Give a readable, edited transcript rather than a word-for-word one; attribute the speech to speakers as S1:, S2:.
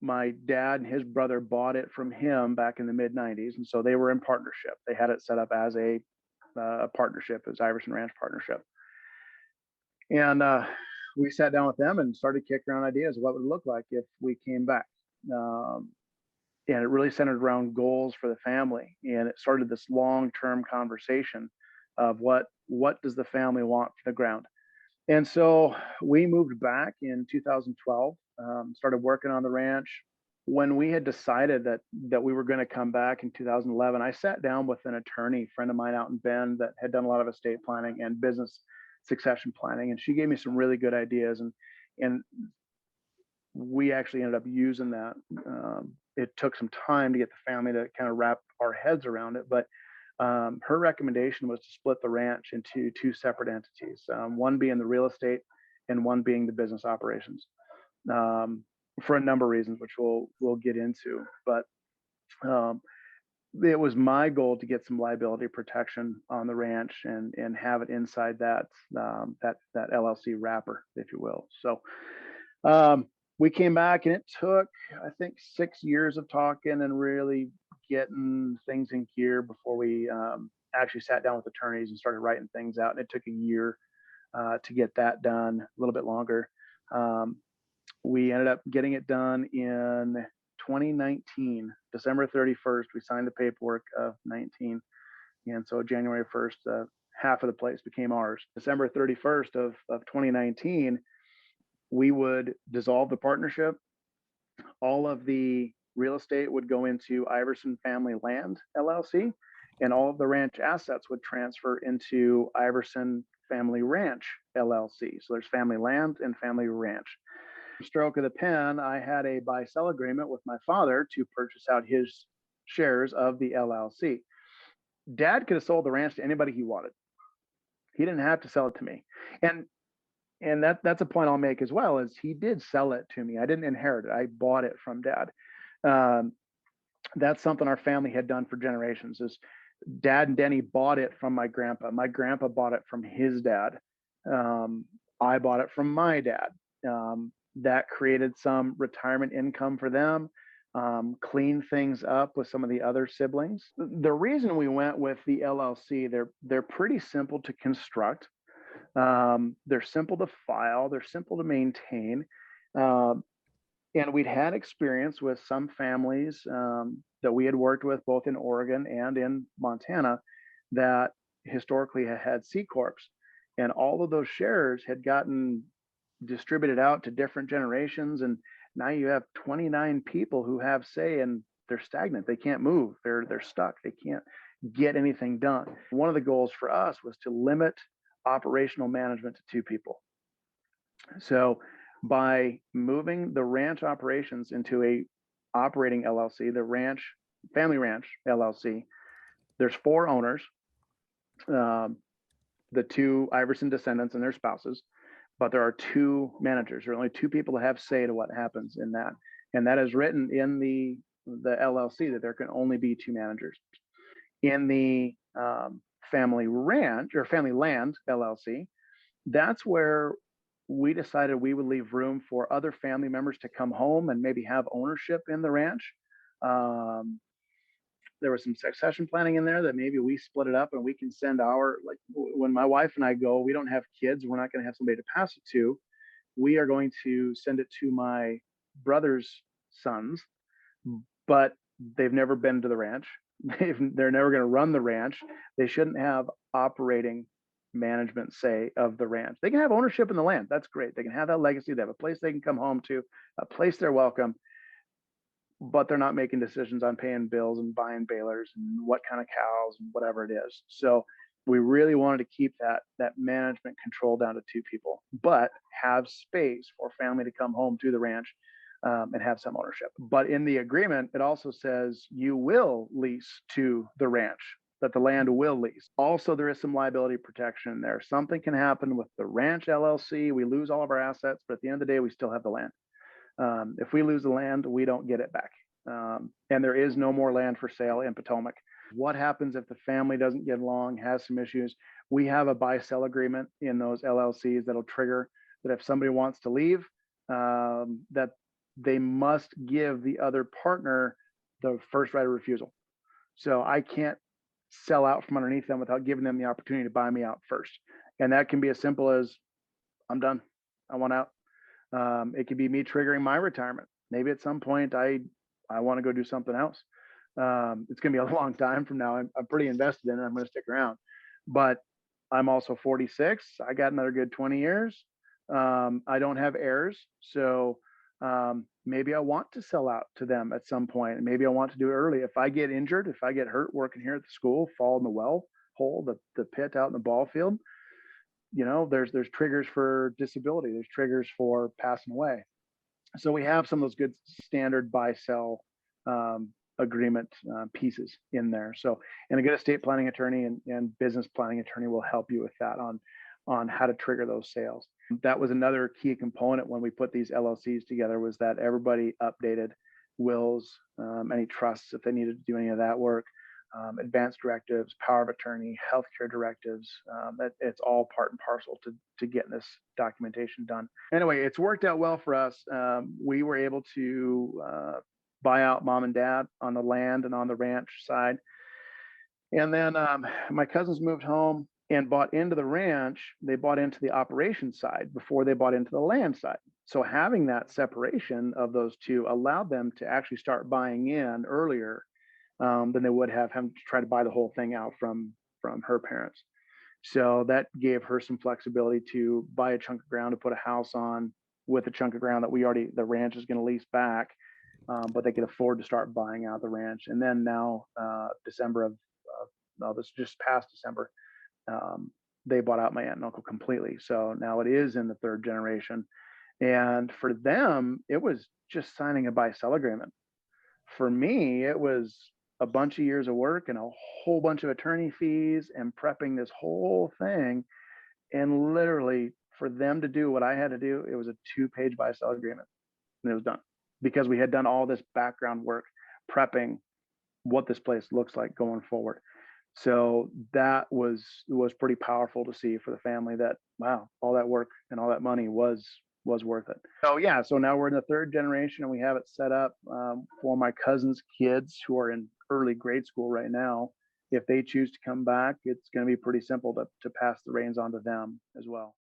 S1: My dad and his brother bought it from him back in the mid 90s. And so they were in partnership. They had it set up as a partnership, as Iverson Ranch Partnership. And we sat down with them and started kicking around ideas of what it would look like if we came back. Um, and it really centered around goals for the family. And it started this long-term conversation of what does the family want for the ground. And so we moved back in 2012, started working on the ranch. When we had decided that we were going to come back in 2011, I sat down with an attorney friend of mine out in Bend that had done a lot of estate planning and business succession planning, and she gave me some really good ideas, and we actually ended up using that. It took some time to get the family to kind of wrap our heads around it, but her recommendation was to split the ranch into two separate entities, one being the real estate and one being the business operations, for a number of reasons, which we'll get into. But um, it was my goal to get some liability protection on the ranch and have it inside that LLC wrapper, if you will. So um, we came back, and it took, I think, 6 years of talking and really getting things in gear before we actually sat down with attorneys and started writing things out. And it took a year to get that done, a little bit longer. Um, we ended up getting it done in 2019, December 31st. We signed the paperwork of 19. And so January 1st, half of the place became ours. December 31st of 2019, we would dissolve the partnership. All of the real estate would go into Iverson Family Land LLC, and all of the ranch assets would transfer into Iverson Family Ranch LLC. So there's family land and family ranch. Stroke of the pen, I had a buy sell agreement with my father to purchase out his shares of the LLC. Dad could have sold the ranch to anybody he wanted. He didn't have to sell it to me. And that's a point I'll make as well, is he did sell it to me. I didn't inherit it. I bought it from Dad. Um, that's something our family had done for generations. Is Dad and Denny bought it from my grandpa. My grandpa bought it from his dad. I bought it from my dad. That created some retirement income for them, cleaned things up with some of the other siblings. The reason we went with the LLC, they're pretty simple to construct. They're simple to file. They're simple to maintain. Um, and we'd had experience with some families that we had worked with both in Oregon and in Montana that historically had C corps, and all of those shares had gotten distributed out to different generations, and now you have 29 people who have say, and they're stagnant. They can't move. They're stuck. They can't get anything done. One of the goals for us was to limit operational management to two people. So by moving the ranch operations into a operating LLC, the ranch family ranch LLC, there's four owners, um, the two Iverson descendants and their spouses, but there are two managers. There are only two people that have say to what happens in that, and that is written in the LLC that there can only be two managers. In the family ranch or family land LLC, that's where we decided we would leave room for other family members to come home and maybe have ownership in the ranch. Um, there was some succession planning in there that maybe we split it up and we can send like when my wife and I go, we don't have kids. We're not going to have somebody to pass it to. We are going to send it to my brother's sons, but they've never been to the ranch. They're never going to run the ranch. They shouldn't have operating management say of the ranch. They can have ownership in the land. That's great. They can have that legacy. They have a place they can come home to, a place they're welcome, but they're not making decisions on paying bills and buying balers and what kind of cows and whatever it is. So we really wanted to keep that management control down to two people, but have space for family to come home to the ranch and have some ownership. But in the agreement, it also says you will lease to the ranch, that the land will lease. Also, there is some liability protection there. Something can happen with the ranch LLC. We lose all of our assets, but at the end of the day, we still have the land. If we lose the land, we don't get it back. And there is no more land for sale in Potomac. What happens if the family doesn't get along, has some issues? We have a buy-sell agreement in those LLCs that'll trigger that if somebody wants to leave, that they must give the other partner the first right of refusal. So I can't sell out from underneath them without giving them the opportunity to buy me out first. And that can be as simple as, I'm done. I want out. It could be me triggering my retirement. Maybe at some point I want to go do something else. It's going to be a long time from now. I'm pretty invested in it. I'm going to stick around, but I'm also 46. I got another good 20 years. I don't have heirs, so maybe I want to sell out to them at some point. Maybe I want to do it early. If I get injured, if I get hurt working here at the school, fall in the well hole, the pit out in the ball field, there's triggers for disability. There's triggers for passing away. So we have some of those good standard buy sell agreement pieces in there. So, and a good estate planning attorney and business planning attorney will help you with that on how to trigger those sales. That was another key component when we put these LLCs together, was that everybody updated wills, any trusts if they needed to do any of that work, advanced directives, power of attorney, healthcare directives. It's all part and parcel to getting this documentation done. Anyway, it's worked out well for us. We were able to buy out mom and dad on the land and on the ranch side. And then my cousins moved home and bought into the ranch. They bought into the operations side before they bought into the land side. So having that separation of those two allowed them to actually start buying in earlier than they would have having to try to buy the whole thing out from her parents. So that gave her some flexibility to buy a chunk of ground to put a house on with a chunk of ground that the ranch is going to lease back, but they could afford to start buying out the ranch. And then now, this just past December, they bought out my aunt and uncle completely. So now it is in the third generation. And for them, it was just signing a buy-sell agreement. For me, it was a bunch of years of work and a whole bunch of attorney fees and prepping this whole thing. And literally for them to do what I had to do, it was a 2-page buy-sell agreement and it was done, because we had done all this background work prepping what this place looks like going forward. So that was pretty powerful to see for the family, that, wow, all that work and all that money was worth it. So yeah, so now we're in the third generation and we have it set up for my cousin's kids who are in early grade school right now. If they choose to come back, it's going to be pretty simple to pass the reins on to them as well.